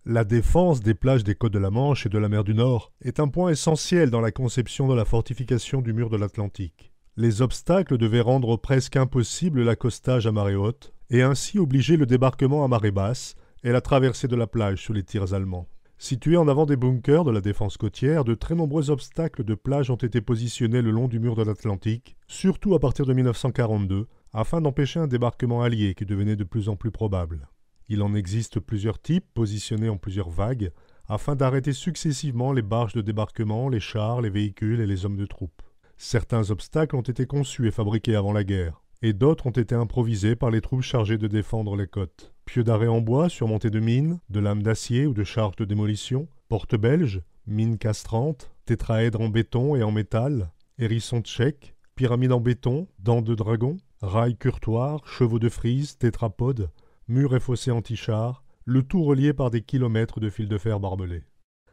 La défense des plages des côtes de la Manche et de la mer du Nord est un point essentiel dans la conception de la fortification du mur de l'Atlantique. Les obstacles devaient rendre presque impossible l'accostage à marée haute et ainsi obliger le débarquement à marée basse et la traversée de la plage sous les tirs allemands. Situés en avant des bunkers de la défense côtière, de très nombreux obstacles de plage ont été positionnés le long du mur de l'Atlantique, surtout à partir de 1942, afin d'empêcher un débarquement allié qui devenait de plus en plus probable. Il en existe plusieurs types positionnés en plusieurs vagues, afin d'arrêter successivement les barges de débarquement, les chars, les véhicules et les hommes de troupe. Certains obstacles ont été conçus et fabriqués avant la guerre, et d'autres ont été improvisés par les troupes chargées de défendre les côtes. Pieux d'arrêt en bois surmontés de mines, de lames d'acier ou de charges de démolition, portes belges, mines castrantes, tétraèdres en béton et en métal, hérissons tchèques, pyramides en béton, dents de dragon, rails curtoirs, chevaux de frise, tétrapodes, murs et fossés anti-chars, le tout relié par des kilomètres de fils de fer barbelés.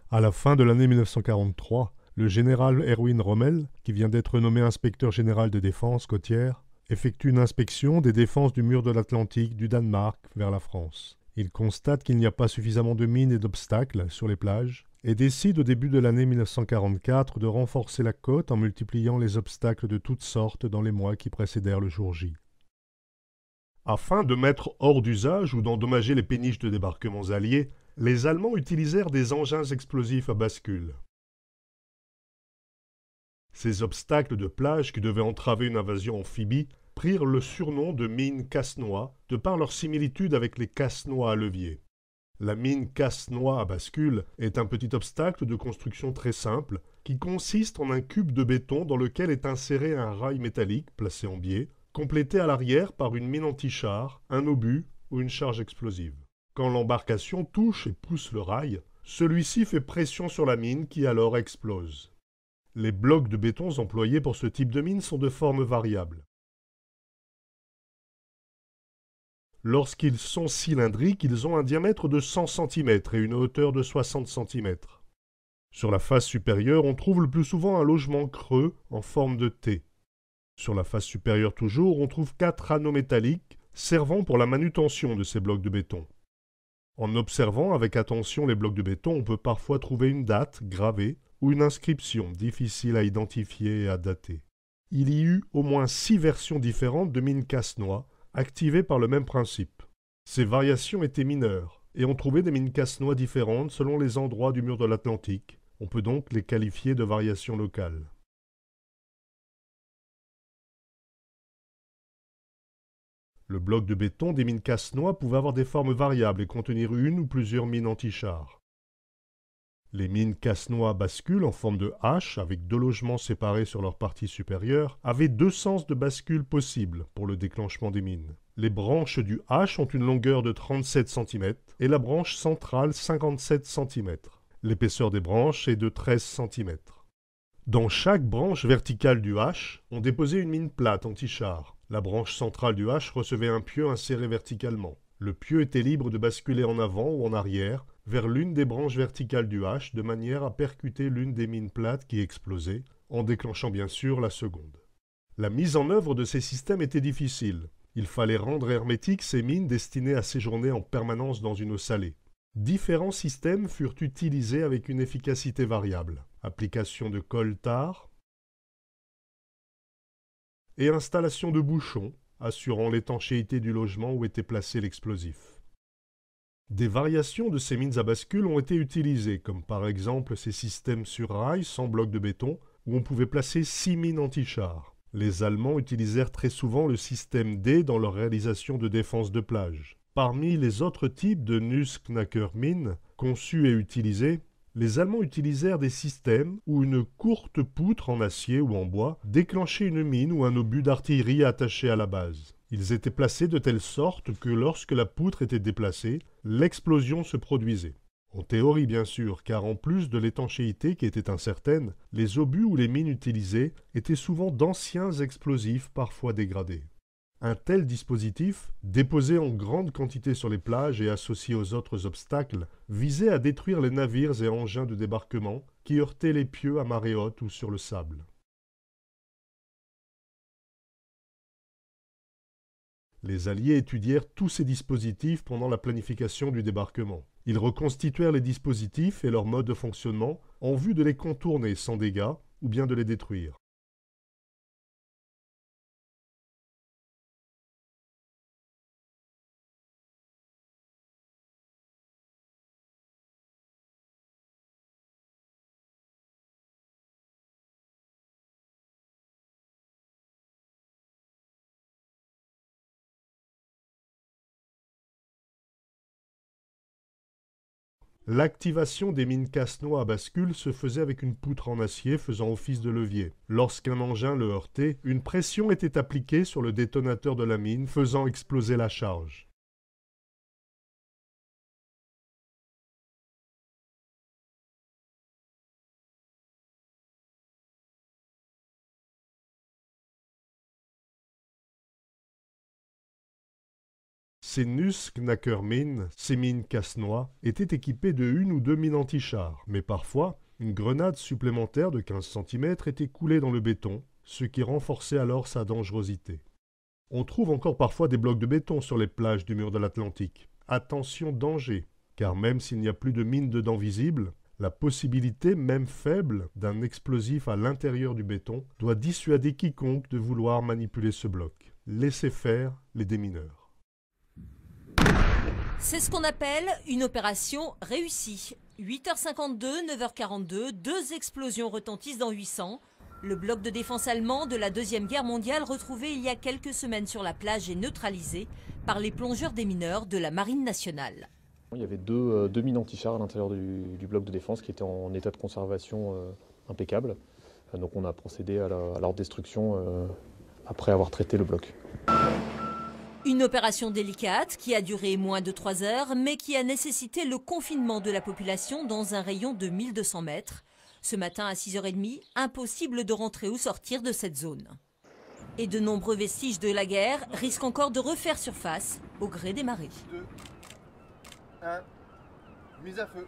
À la fin de l'année 1943, le général Erwin Rommel, qui vient d'être nommé inspecteur général de défense côtière, effectue une inspection des défenses du mur de l'Atlantique du Danemark vers la France. Il constate qu'il n'y a pas suffisamment de mines et d'obstacles sur les plages et décide au début de l'année 1944 de renforcer la côte en multipliant les obstacles de toutes sortes dans les mois qui précédèrent le jour J. Afin de mettre hors d'usage ou d'endommager les péniches de débarquements alliés, les Allemands utilisèrent des engins explosifs à bascule. Ces obstacles de plage qui devaient entraver une invasion amphibie prirent le surnom de mines casse-noix de par leur similitude avec les casse-noix à levier. La mine casse-noix à bascule est un petit obstacle de construction très simple qui consiste en un cube de béton dans lequel est inséré un rail métallique placé en biais, complété à l'arrière par une mine anti-char, un obus ou une charge explosive. Quand l'embarcation touche et pousse le rail, celui-ci fait pression sur la mine qui alors explose. Les blocs de béton employés pour ce type de mine sont de forme variable. Lorsqu'ils sont cylindriques, ils ont un diamètre de 100 cm et une hauteur de 60 cm. Sur la face supérieure, on trouve le plus souvent un logement creux en forme de T. Sur la face supérieure toujours, on trouve 4 anneaux métalliques servant pour la manutention de ces blocs de béton. En observant avec attention les blocs de béton, on peut parfois trouver une date gravée ou une inscription difficile à identifier et à dater. Il y eut au moins 6 versions différentes de mines casse-noix, activées par le même principe. Ces variations étaient mineures, et on trouvait des mines casse-noix différentes selon les endroits du mur de l'Atlantique. On peut donc les qualifier de variations locales. Le bloc de béton des mines casse-noix pouvait avoir des formes variables et contenir une ou plusieurs mines anti-chars. Les mines casse-noix à bascule en forme de H, avec 2 logements séparés sur leur partie supérieure, avaient 2 sens de bascule possibles pour le déclenchement des mines. Les branches du H ont une longueur de 37 cm et la branche centrale 57 cm. L'épaisseur des branches est de 13 cm. Dans chaque branche verticale du H, on déposait une mine plate anti-char. La branche centrale du H recevait un pieu inséré verticalement. Le pieu était libre de basculer en avant ou en arrière vers l'une des branches verticales du H de manière à percuter l'une des mines plates qui explosait, en déclenchant bien sûr la seconde. La mise en œuvre de ces systèmes était difficile. Il fallait rendre hermétiques ces mines destinées à séjourner en permanence dans une eau salée. Différents systèmes furent utilisés avec une efficacité variable. Application de colle-tard et installation de bouchons assurant l'étanchéité du logement où était placé l'explosif. Des variations de ces mines à bascule ont été utilisées, comme par exemple ces systèmes sur rail sans bloc de béton, où on pouvait placer 6 mines anti-chars. Les Allemands utilisèrent très souvent le système D dans leur réalisation de défense de plage. Parmi les autres types de Nussknacker-mines conçus et utilisés, les Allemands utilisèrent des systèmes où une courte poutre en acier ou en bois déclenchait une mine ou un obus d'artillerie attaché à la base. Ils étaient placés de telle sorte que lorsque la poutre était déplacée, l'explosion se produisait. En théorie bien sûr, car en plus de l'étanchéité qui était incertaine, les obus ou les mines utilisées étaient souvent d'anciens explosifs parfois dégradés. Un tel dispositif, déposé en grande quantité sur les plages et associé aux autres obstacles, visait à détruire les navires et engins de débarquement qui heurtaient les pieux à marée haute ou sur le sable. Les Alliés étudièrent tous ces dispositifs pendant la planification du débarquement. Ils reconstituèrent les dispositifs et leur mode de fonctionnement en vue de les contourner sans dégâts ou bien de les détruire. L'activation des mines casse-noix à bascule se faisait avec une poutre en acier faisant office de levier. Lorsqu'un engin le heurtait, une pression était appliquée sur le détonateur de la mine, faisant exploser la charge. Ces Nussknacker-mines, ces mines casse-noix, étaient équipées de une ou deux mines anti-chars, mais parfois, une grenade supplémentaire de 15 cm était coulée dans le béton, ce qui renforçait alors sa dangerosité. On trouve encore parfois des blocs de béton sur les plages du mur de l'Atlantique. Attention, danger, car même s'il n'y a plus de mines dedans visibles, la possibilité, même faible, d'un explosif à l'intérieur du béton doit dissuader quiconque de vouloir manipuler ce bloc. Laissez faire les démineurs. C'est ce qu'on appelle une opération réussie. 8h52, 9h42, 2 explosions retentissent dans 800. Le bloc de défense allemand de la Deuxième Guerre mondiale retrouvé il y a quelques semaines sur la plage est neutralisé par les plongeurs démineurs de la Marine nationale. Il y avait deux mines anti-chars à l'intérieur du bloc de défense qui étaient en état de conservation impeccable. Donc on a procédé à leur destruction après avoir traité le bloc. Une opération délicate qui a duré moins de 3 heures, mais qui a nécessité le confinement de la population dans un rayon de 1200 mètres. Ce matin à 6h30, impossible de rentrer ou sortir de cette zone. Et de nombreux vestiges de la guerre risquent encore de refaire surface au gré des marées. 2, 1, mise à feu.